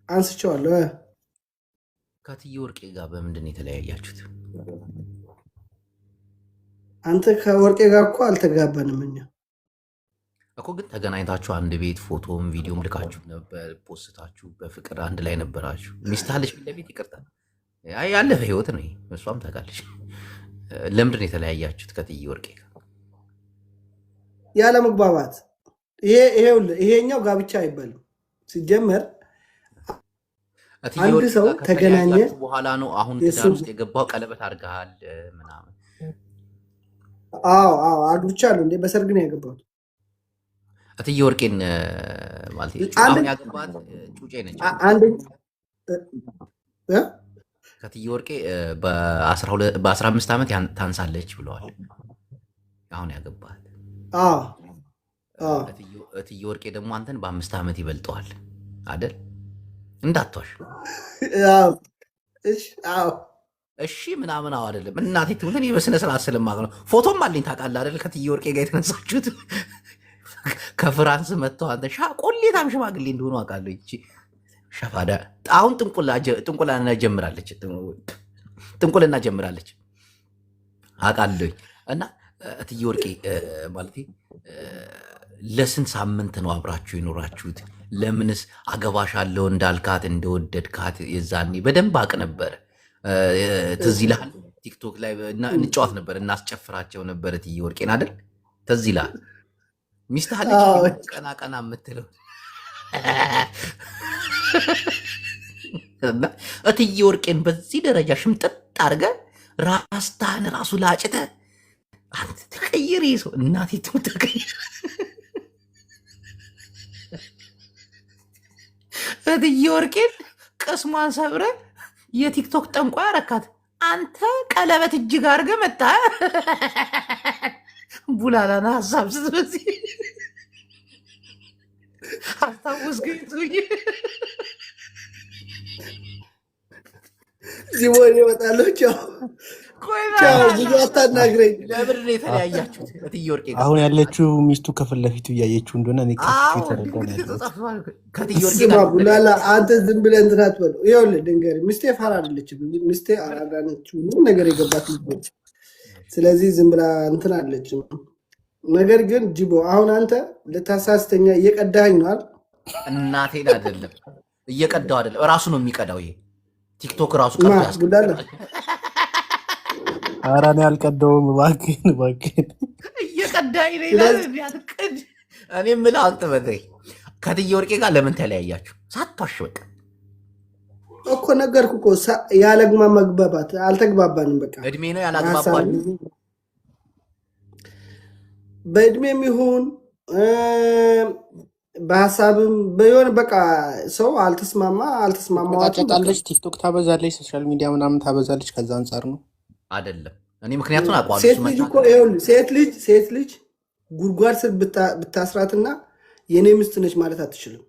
አንስቼዋለሁ። ከትዬ ወርቄ ጋር በምንድን ነው የተለያያችሁት? አንተ ከወርቄ ጋር እኮ አልተጋባንም እኛ እኮ። ግን ተገናኝታችሁ አንድ ቤት ፎቶም ቪዲዮም ልካችሁ ነበር፣ ፖስታችሁ በፍቅር አንድ ላይ ነበራችሁ። ሚስት አለች ፊት ለፊት። ይቅርታ ያለፈ ህይወት ነው፣ እሷም ታውቃለች። ለምንድን ነው የተለያያችሁት ከትዬ ወርቄ ጋር? ያለ መግባባት። ይሄኛው ጋብቻ አይባልም ሲጀመር። አንድ ሰው ተገናኘ በኋላ ነው አሁን ትዳር ውስጥ የገባው። ቀለበት አድርገሃል ምናምን? አዎ አግብቻለሁ። እንዴ በሰርግ ነው ያገባሁት። እትዬ ወርቄን ማለት አሁን ያገባት ጩጬ ነች። ከትዬ ወርቄ በ15 ዓመት ታንሳለች ብለዋል። አሁን ያገባት እትዬ ወርቄ ደግሞ አንተን በ5 ዓመት ይበልጠዋል አይደል? እንዳትዋሽ። እሺ ምናምን አይደለም እናቴ ትሙት። እኔ በስነ ስርዓት ስለማቅ ነው። ፎቶም አለኝ ታውቃለህ አይደል? ከትዬ ወርቄ ጋር የተነሳችሁት ከፍራንስ መጥተው አንተ ቆሌታም ሽማግሌ እንደሆኑ አውቃለሁ። ይቺ ሸፋዳ አሁን ጥንቁልና ጀምራለች አውቃለሁ። እና እትዬ ወርቄ ማለት ለስንት ሳምንት ነው አብራችሁ የኖራችሁት? ለምንስ አገባሻለሁ እንዳልካት እንደወደድካት የዛኔ በደንብ አውቅ ነበር። ትዝ ይልሃል? ቲክቶክ ላይ እንጫወት ነበር፣ እናስጨፍራቸው ነበር እትዬ ወርቄን አይደል? ትዝ ይልሃል? ሚስት አለች ቀና ቀና የምትለው እና እትዬ ወርቄን በዚህ ደረጃ ሽምጥጥ አድርገህ ራስታህን ራሱ ላጭተህ አንተ ተቀይሬ ሰው እናቴ ትሙት ተቀይር። እትዬ ወርቄን ቅስሟን ሰብረህ የቲክቶክ ጠንቋይ አረካት። አንተ ቀለበት እጅግ አድርገህ መጣህ። ቡላላና ሀሳብ ስትበዚህ አስታወስኩኝ። ዚሞን ይመጣለሁ። ብዙ አታናግረኝ። ለምን ነው የተለያያችሁት? እትዬ ወርቄ አሁን ያለችው ሚስቱ ከፊት ለፊቱ እያየችው እንደሆነ እኔ ቡላላ አንተ ዝም ብለህ እንትን አትበለው። ይኸውልህ ድንገር ሚስቴ ፋራ አይደለችም። ሚስቴ አራዳ ነች። ምንም ነገር የገባት ልጅ። ስለዚህ ዝም ብላ እንትን አለችም። ነገር ግን ጅቦ አሁን አንተ ልታሳስተኛ እየቀዳኸኝ ነው አይደል? እናቴን አይደለም እየቀዳው አይደለም፣ እራሱ ነው የሚቀዳው። ይሄ ቲክቶክ ራሱ ቀርቶ ያስቀዳል። ኧረ እኔ አልቀዳውም፣ እባክህን እየቀዳኝ ነው ይላል። ያትቀድ እኔ የምልህ አንተ በተለይ ከትዬ ወርቄ ጋር ለምን ተለያያችሁ? ሳትዋሽ በቃ እኮ ነገርኩህ እኮ ያለግማ መግባባት አልተግባባንም። በቃ እድሜ ነው ያላግባባል። በእድሜም ይሁን በሀሳብም በሆነ በቃ ሰው አልተስማማዋለች። ቲክቶክ ታበዛለች፣ ሶሻል ሚዲያ ምናምን ታበዛለች። ከዛ አንጻር ነው አይደለም። እኔ ምክንያቱን አውቀዋለሁ። ሴት ልጅ ጉድጓድ ስር ብታስራትና የኔ ሚስት ነች ማለት አትችልም።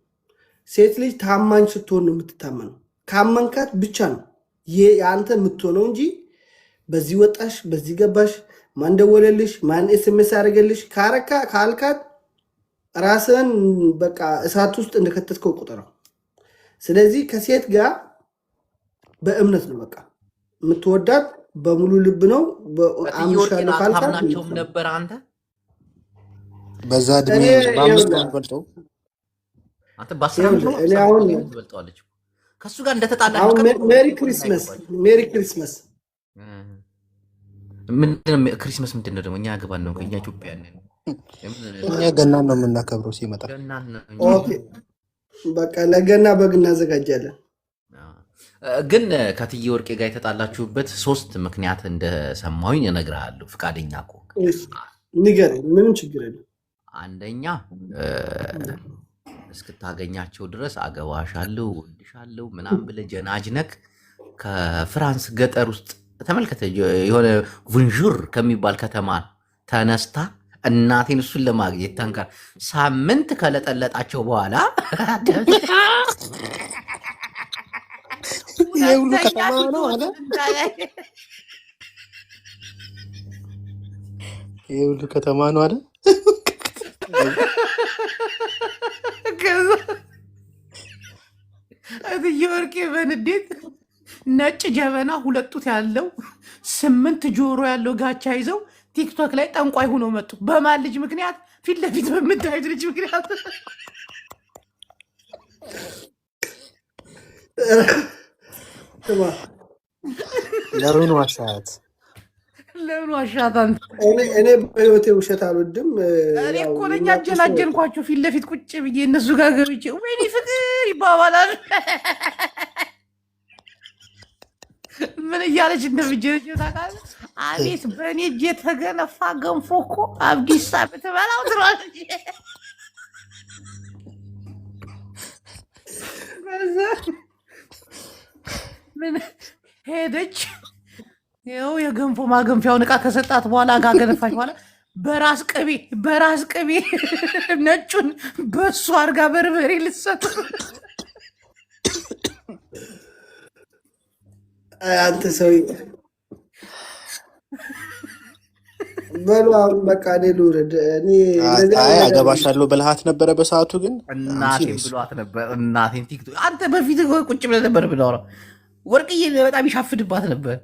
ሴት ልጅ ታማኝ ስትሆን ነው የምትታመነው። ካመንካት ብቻ ነው የአንተ የምትሆነው እንጂ በዚህ ወጣሽ በዚህ ገባሽ፣ ማን ደወለልሽ፣ ማን ኤስኤምኤስ ያደረገልሽ ካልካት ራስን በቃ እሳት ውስጥ እንደከተትከው ቁጥረው። ስለዚህ ከሴት ጋር በእምነት ነው በቃ የምትወዳት፣ በሙሉ ልብ ነው። አምሻለሁ ካልካናቸውም ነበር አንተ በዛ እድሜ በ5 ቀን በልጠው አንተ በ15 ትበልጠዋለች ከሱ ጋር እንደተጣላ። ሜሪ ክሪስመስ ክሪስመስ ምንድን ነው ደግሞ? እኛ ገባን ነው እኛ ኢትዮጵያ ነን። እኛ ገናን ነው የምናከብረው ሲመጣ። በቃ ለገና በግ እናዘጋጃለን። ግን ከትዬ ወርቄ ጋር የተጣላችሁበት 3 ምክንያት እንደሰማሁኝ እነግርሃለሁ። ፍቃደኛ እኮ ንገረኝ፣ ምንም ችግር የለም። አንደኛ እስክታገኛቸው ድረስ አገባሻለሁ፣ ወድሻለሁ ምናምን ብለህ ጀናጅነክ ከፍራንስ ገጠር ውስጥ ተመልከተ፣ የሆነ ቡንዡር ከሚባል ከተማ ተነስታ እናቴን እሱን ለማግኘት ተንከር ሳምንት ከለጠለጣቸው በኋላ የሁሉ ከተማ ነው አለ። የሁሉ ከተማ ነው አለ። እትዬ ወርቄ በንዴት ነጭ ጀበና 2 ጡት ያለው 8 ጆሮ ያለው ጋቻ ይዘው ቲክቶክ ላይ ጠንቋይ ሆኖ መጡ። በማን ልጅ ምክንያት? ፊት ለፊት በምታዩት ልጅ ምክንያት። ለምን ዋሻት? ለምን ዋሻት? አንተ እኔ በህይወቴ ውሸት አልወድም። እኔ እኮ ነኝ አጀናጀንኳቸው ፊት ለፊት ቁጭ ብዬ እነሱ ጋር ገብቼ ወይኔ ፍቅር ይባባላል። ምን እያለች እንደምጀነጀ ታውቃለህ? አቤት በእኔ እጅ የተገነፋ ገንፎ እኮ አብዲሳ ብትበላው ትላለች። ምን ሄደች? ይኸው የገንፎ ማገንፊያውን ዕቃ ከሰጣት በኋላ ጋ ገነፋች በኋላ በራስ ቅቤ ነጩን በሱ አድርጋ በርበሬ ልትሰጥ። አንተ ሰው በሉ አሁን በቃ እኔ ልውረድ። አገባሻለሁ ብልሃት ነበረ በሰዓቱ ግን እናቴን ብሏት ነበር። እናቴን ቲክቶክ አንተ በፊት ቁጭ ብለህ ነበር ብለውረው ወርቅዬ በጣም ይሻፍድባት ነበር።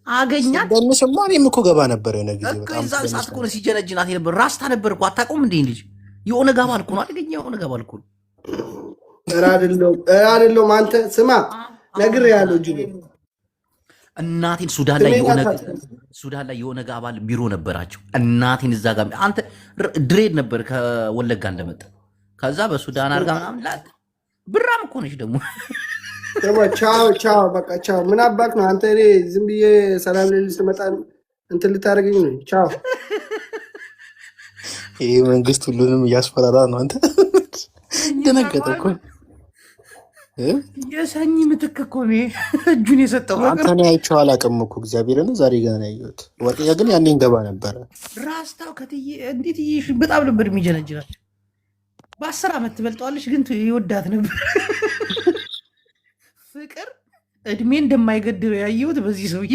አገኛት በእነሱማ እኔም እኮ ገባ ነበር የሆነ ጊዜ እዛ ሰዓት እኮ ነው ሲጀነጅናት ነበር። ራስታ ነበር እኮ አታውቀውም እንዴ ልጅ የሆነ ገባ አልኩ ነው አደገኛ የሆነ ገባ አልኩ ነው። አይደለሁም አንተ ስማ ነግሬሃለሁ እንጂ እናቴን ሱዳን ላይ የሆነ አባል ቢሮ ነበራቸው። እናቴን እዛ ጋር አንተ ድሬድ ነበር ከወለጋ እንደመጣ ከዛ በሱዳን አርጋ ምናምን ላት ብራም እኮ ነች ደግሞ። ቻው በቃ ቻው። ምን አባክ ነው አንተ? እኔ ዝም ብዬ ሰላም ልልህ ስመጣ እንትን ልታደርገኝ ነው? ቻው። ይህ መንግስት ሁሉንም እያስፈራራ ነው። አንተ ደነገጠ እኮ የሰኝ ምትክ እኮ እጁን የሰጠው አንተ። እኔ አይቼው አላውቅም እኮ እግዚአብሔርን ዛሬ ገና ያየሁት። ወርቅዬ ግን ያኔ እንገባ ነበረ። ራስታው ከትዬ እንዴት በጣም ነበር የሚጀነጅናቸው። በ10 ዓመት ትበልጠዋለች ግን ይወዳት ነበር። ፍቅር እድሜ እንደማይገድበው ያየሁት በዚህ ሰውዬ።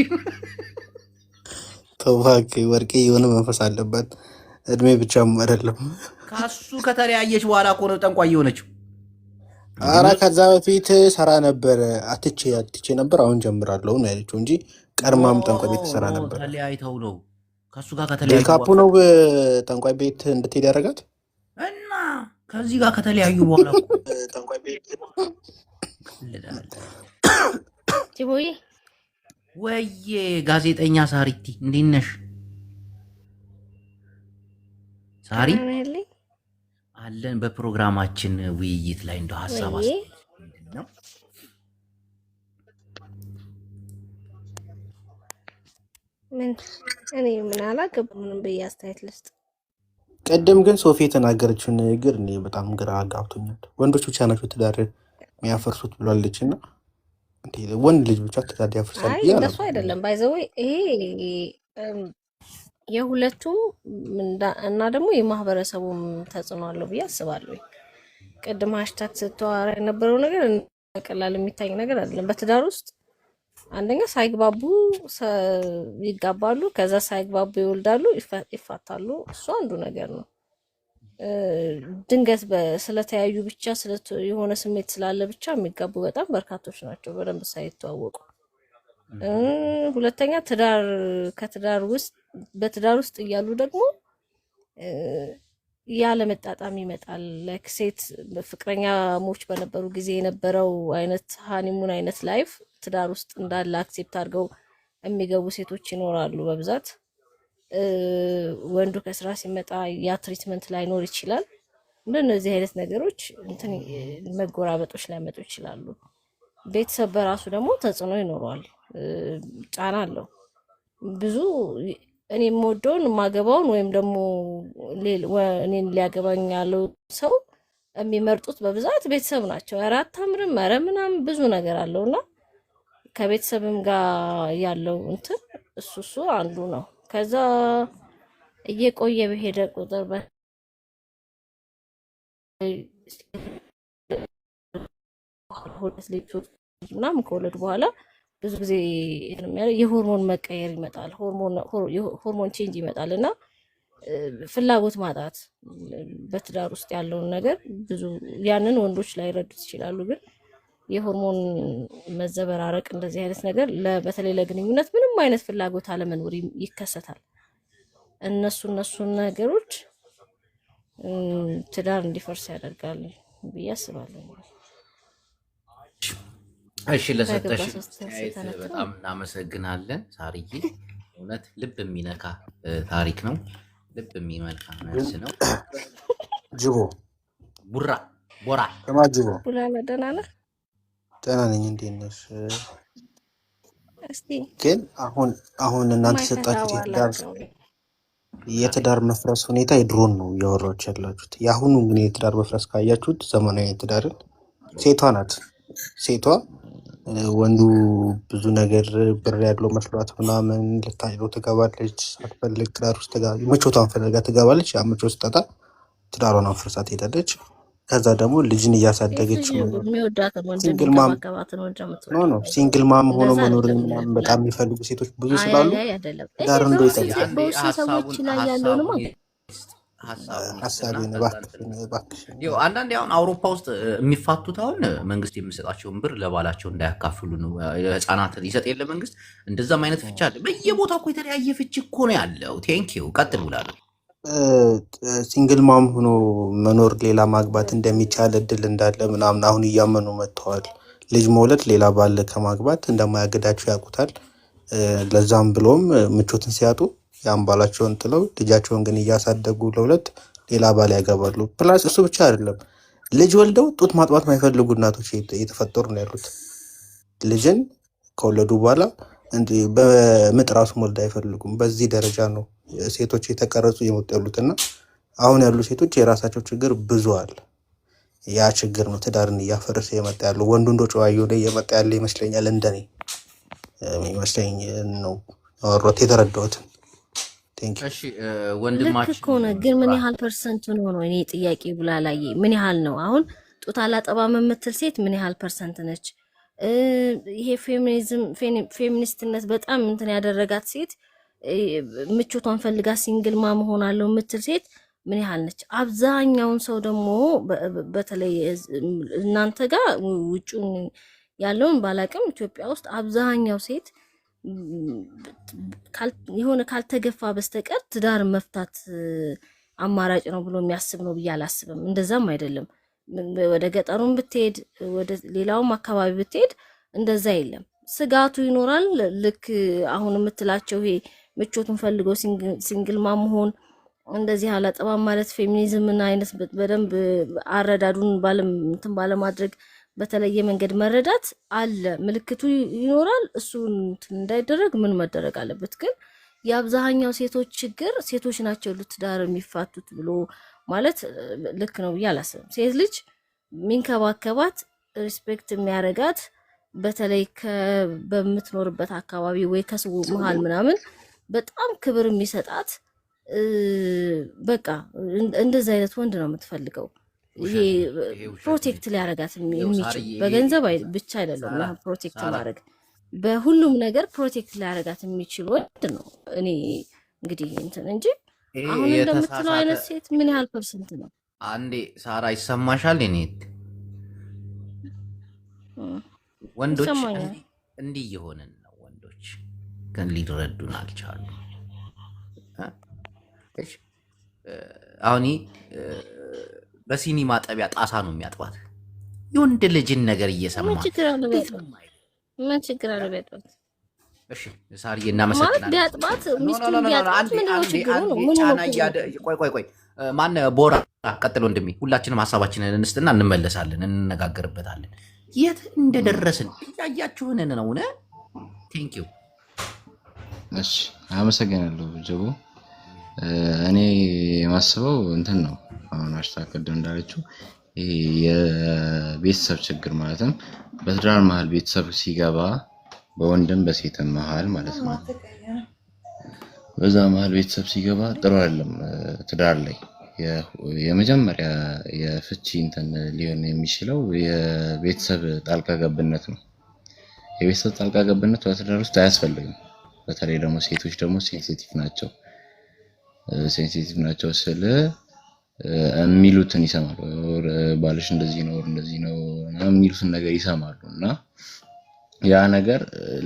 ተው እባክህ ወርቄ የሆነ መንፈስ አለበት። እድሜ ብቻም አይደለም። ከሱ ከተለያየች በኋላ እኮ ነው ጠንቋይ የሆነችው። ኧረ ከዛ በፊት ሰራ ነበር። አትቼ ነበር አሁን ጀምራለሁ ነው ያለችው እንጂ ቀድማም ጠንቋይ ቤት ሰራ ነበር። ተለያይተው ነው ከሱ ጋር ከተለያዩ ካፑ ነው ጠንቋይ ቤት እንድትሄድ ያደረጋት እና ከዚህ ጋር ከተለያዩ በኋላ ጠንቋይ ቤት ጅቦዬ ወይዬ ጋዜጠኛ ሳሪቲ እንዴት ነሽ? ሳሪ አለን በፕሮግራማችን ውይይት ላይ እንደው ሀሳብ ምንድነው? እኔ ምን አላገባም ምንም ብዬ አስተያየት ልስጥ። ቀደም ግን ሶፊ የተናገረችውን ንግግር እኔ በጣም ግራ አጋብቶኛል። ወንዶች ብቻ ናቸው ትዳር የሚያፈርሱት ብሏለች እና ወንድ ልጅ ብቻ ትዳር ያፈርሳል? አይ እንደሱ አይደለም። ባይዘው ይሄ የሁለቱም እና ደግሞ የማህበረሰቡም ተጽዕኖ አለው ብዬ አስባለሁ። ቅድም ሃሽታግ ስትዋራ የነበረው ነገር ቀላል የሚታይ ነገር አይደለም። በትዳር ውስጥ አንደኛ ሳይግባቡ ይጋባሉ፣ ከዛ ሳይግባቡ ይወልዳሉ፣ ይፋታሉ። እሱ አንዱ ነገር ነው። ድንገት ስለተያዩ ብቻ የሆነ ስሜት ስላለ ብቻ የሚጋቡ በጣም በርካቶች ናቸው በደንብ ሳይተዋወቁ። ሁለተኛ በትዳር ውስጥ እያሉ ደግሞ ያለመጣጣም ይመጣል። ላይክ ሴት ፍቅረኛሞች በነበሩ ጊዜ የነበረው አይነት ሃኒሙን አይነት ላይፍ ትዳር ውስጥ እንዳለ አክሴፕት አድርገው የሚገቡ ሴቶች ይኖራሉ በብዛት። ወንዱ ከስራ ሲመጣ ያ ትሪትመንት ላይኖር ይችላል። እንደነዚህ አይነት ነገሮች መጎራበጦች ሊያመጡ ይችላሉ። ቤተሰብ በራሱ ደግሞ ተጽዕኖ ይኖረዋል፣ ጫና አለው። ብዙ እኔ የምወደውን የማገባውን ወይም ደግሞ እኔን ሊያገባኝ ያለው ሰው የሚመርጡት በብዛት ቤተሰብ ናቸው። ኧረ አታምርም፣ ኧረ ምናምን ብዙ ነገር አለውና ከቤተሰብም ጋር ያለው እንትን እሱ አንዱ ነው። ከዛ እየቆየ በሄደ ቁጥር ሁለት ልጅ ምናምን ከወለዱ በኋላ ብዙ ጊዜ የሆርሞን መቀየር ይመጣል። ሆርሞን ቼንጅ ይመጣል እና ፍላጎት ማጣት በትዳር ውስጥ ያለውን ነገር ብዙ ያንን ወንዶች ላይ ረዱት ይችላሉ። ግን የሆርሞን መዘበራረቅ እንደዚህ አይነት ነገር በተለይ ለግንኙነት ምንም አይነት ፍላጎት አለመኖር ይከሰታል። እነሱን ነገሮች ትዳር እንዲፈርስ ያደርጋል ብዬ አስባለሁ። እሺ ለሰጠሽ አስተያየት በጣም እናመሰግናለን ሳርዬ። እውነት ልብ የሚነካ ታሪክ ነው። ልብ የሚመልካ መልስ ነው። ጅቦ ቦራ ጅቦ ደህና ነህ? ደህና ነኝ። እንዴት ነሽ? ግን አሁን እናንተ የሰጣችሁት የትዳር መፍረስ ሁኔታ የድሮን ነው እያወራችሁ ያላችሁት። የአሁኑ ግን የትዳር መፍረስ ካያችሁት ዘመናዊ ትዳርን ሴቷ ወንዱ ብዙ ነገር ብር ያለው መስሏት ምናምን ልታጭለው ትገባለች። ሳትፈልግ ትዳር ውስጥ ምቾቷን ፈልጋ ትገባለች። ያ ምቾት ስትጠጣ ትዳሯን አፍርሳ ትሄዳለች። ከዛ ደግሞ ልጅን እያሳደገች ሲንግል ማም ሆኖ መኖር ምናምን በጣም የሚፈልጉ ሴቶች ብዙ ስላሉ ትዳር እንዶ አንዳንዴ አሁን አውሮፓ ውስጥ የሚፋቱት አሁን መንግስት የሚሰጣቸውን ብር ለባላቸው እንዳያካፍሉ ነው። ህፃናትን ይሰጥ የለ መንግስት። እንደዛም አይነት ፍቻ አለ በየቦታው እኮ የተለያየ ፍቺ እኮ ነው ያለው። ቴንኪው ቀጥል ብላለሁ። ሲንግል ማም ሆኖ መኖር ሌላ ማግባት እንደሚቻል እድል እንዳለ ምናምን አሁን እያመኑ መጥተዋል። ልጅ መውለድ ሌላ ባል ከማግባት እንደማያገዳቸው ያውቁታል። ለዛም ብሎም ምቾትን ሲያጡ ያን ባላቸውን ጥለው ልጃቸውን ግን እያሳደጉ ለሁለት ሌላ ባል ያገባሉ። ፕላስ እሱ ብቻ አይደለም፣ ልጅ ወልደው ጡት ማጥባት የማይፈልጉ እናቶች እየተፈጠሩ ነው ያሉት። ልጅን ከወለዱ በኋላ በምጥ ራሱ መውለድ አይፈልጉም። በዚህ ደረጃ ነው ሴቶች የተቀረጹ እየመጡ ያሉት እና አሁን ያሉ ሴቶች የራሳቸው ችግር ብዙ አለ። ያ ችግር ነው ትዳርን እያፈረሰ የመጣ ያለው። ወንዱ እንደ ጨዋ እየሆነ እየመጣ ያለ ይመስለኛል። እንደኔ ይመስለኝ ነው ወሮት የተረዳሁትን። እሺ ወንድማችን ልክ ከሆነ ግን ምን ያህል ፐርሰንት ነው እኔ ጥያቄ ብላ ላይ ምን ያህል ነው? አሁን ጡት አላጠባም የምትል ሴት ምን ያህል ፐርሰንት ነች? ይሄ ፌሚኒስትነት በጣም እንትን ያደረጋት ሴት ምቾቷን ፈልጋ ሲንግል ማም ሆናለሁ የምትል ሴት ምን ያህል ነች? አብዛኛውን ሰው ደግሞ በተለይ እናንተ ጋር ውጭውን ያለውን ባላቅም ኢትዮጵያ ውስጥ አብዛኛው ሴት የሆነ ካልተገፋ በስተቀር ትዳር መፍታት አማራጭ ነው ብሎ የሚያስብ ነው ብዬ አላስብም። እንደዛም አይደለም። ወደ ገጠሩም ብትሄድ ወደ ሌላውም አካባቢ ብትሄድ እንደዛ የለም። ስጋቱ ይኖራል። ልክ አሁን የምትላቸው ይሄ ምቾቱን ፈልገው ሲንግል ማም መሆን እንደዚህ አላጠባም ማለት ፌሚኒዝምን አይነት በደንብ አረዳዱን ባለማድረግ በተለየ መንገድ መረዳት አለ። ምልክቱ ይኖራል። እሱ እንዳይደረግ ምን መደረግ አለበት? ግን የአብዛኛው ሴቶች ችግር ሴቶች ናቸው ትዳር የሚፋቱት ብሎ ማለት ልክ ነው ብዬ አላስብም። ሴት ልጅ የሚንከባከባት ሪስፔክት የሚያረጋት በተለይ በምትኖርበት አካባቢ ወይ ከሰው መሃል ምናምን በጣም ክብር የሚሰጣት በቃ እንደዚህ አይነት ወንድ ነው የምትፈልገው። ይሄ ፕሮቴክት ሊያረጋት የሚችል በገንዘብ ብቻ አይደለም ፕሮቴክት ማድረግ፣ በሁሉም ነገር ፕሮቴክት ሊያረጋት የሚችል ወንድ ነው። እኔ እንግዲህ እንትን እንጂ አሁን እንደምትለው አይነት ሴት ምን ያህል ፐርሰንት ነው? አንዴ ሳራ ይሰማሻል? እኔት ወንዶች እንዲህ እየሆንን ነው። ወንዶች ግን ሊረዱን አልቻሉ። አሁን በሲኒ ማጠቢያ ጣሳ ነው የሚያጥባት። የወንድ ልጅን ነገር እየሰማ ምን ችግር አለ ቢያጥባት? እሺ ሳርዬ እናመሰግናለን። ቢያጥባት ሚስቱን ቢያጥባት ምን ነው ችግሩ ነው? ቆይ ማን ቦራ ቀጥሎ ወንድሜ፣ ሁላችንም ሀሳባችንን እንስጥና እንመለሳለን፣ እንነጋገርበታለን። የት እንደደረስን እያያችሁን ነው። ቴንኪው እሺ አመሰግናለሁ ጅቦ። እኔ የማስበው እንትን ነው። አሁን አሽታከል እንዳለችው ይሄ የቤተሰብ ችግር ማለትም በትዳር መሀል ቤተሰብ ሲገባ በወንድም በሴትም መሀል ማለት ነው። በዛ መሀል ቤተሰብ ሲገባ ጥሩ አይደለም። ትዳር ላይ የመጀመሪያ የፍቺ እንትን ሊሆን የሚችለው የቤተሰብ ጣልቃ ገብነት ነው። የቤተሰብ ጣልቃ ገብነት በትዳር ውስጥ አያስፈልግም። በተለይ ደግሞ ሴቶች ደግሞ ሴንሲቲቭ ናቸው። ሴንሲቲቭ ናቸው ስለ የሚሉትን ይሰማሉ። ባልሽ እንደዚህ ነው እንደዚህ ነው የሚሉትን ነገር ይሰማሉ እና ያ ነገር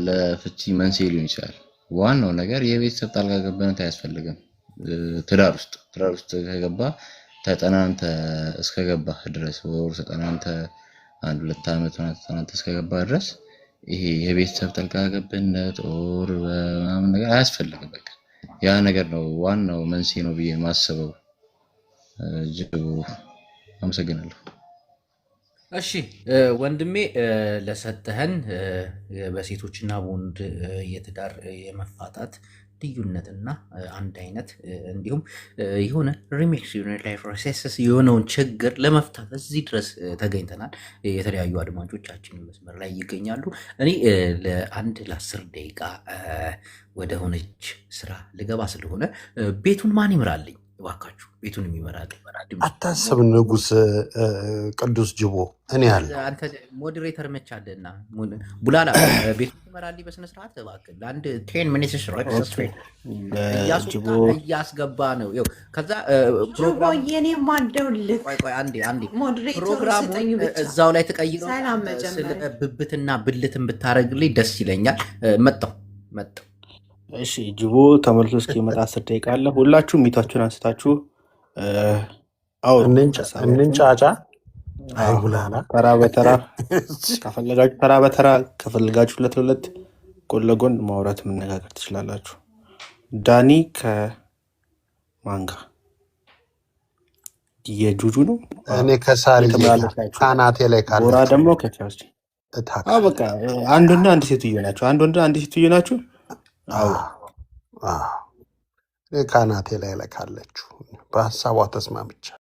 ለፍቺ መንስኤ ሊሆን ይችላል። ዋናው ነገር የቤተሰብ ጣልቃ ገብነት አያስፈልግም። ትዳር ውስጥ ከገባ ተጠናንተ እስከገባ ድረስ ወር ተጠናንተ 1-2 ዓመት ተጠናንተ እስከገባ ድረስ ይሄ የቤተሰብ ጣልቃ ገብነት ኦር ምናምን ነገር አያስፈልግም። በቃ ያ ነገር ነው ዋናው መንስኤ ነው ብዬ የማስበው። ጅቡ አመሰግናለሁ። እሺ ወንድሜ ለሰጠህን በሴቶችና በወንድ የትዳር የመፋታት ልዩነትና አንድ አይነት እንዲሁም የሆነ ሪሚክስ ላይፍ ፕሮሴስ የሆነውን ችግር ለመፍታት እዚህ ድረስ ተገኝተናል። የተለያዩ አድማጮቻችን መስመር ላይ ይገኛሉ። እኔ ለ10 ደቂቃ ወደ ሆነች ስራ ልገባ ስለሆነ ቤቱን ማን ይምራልኝ? እባካችሁ ቤቱን የሚመራል አታስብ ንጉስ ቅዱስ ጅቦ እኔ ያለ አንተ ሞዴሬተር መቻለና ቡላላ ቤቱን ትመራልኝ በስነስርዓት እባክህ። ለአንድ 10 ሚኒትስ እያስገባ ነው። ከዛ ፕሮግራሙን እዛው ላይ ተቀይረው ስለ ብብትና ብልትን ብታደርግልኝ ደስ ይለኛል። መጣው እሺ ጅቦ ተመልሶ እስኪመጣ 10 ደቂቃ አለ። ሁላችሁም ሚታችሁን አንስታችሁ እንንጫጫ። አይ ቡላላ ተራ በተራ ከፈለጋችሁ ተራ በተራ ከፈለጋችሁ 2-2 ጎን ለጎን ማውራት መነጋገር ትችላላችሁ። ዳኒ ከማንጋ የጁጁ ነው። እኔ ከሳሪ ካናቴ ላይ ካለ ወራ ደግሞ ከቻርጅ በቃ አንድና አንድ ሴትዮ ናቸው። አንድ ወንድ አንድ ሴትዮ ናቸው። እኔ ካናቴ ላይ ካለችው በሀሳቧ ተስማምቻለሁ።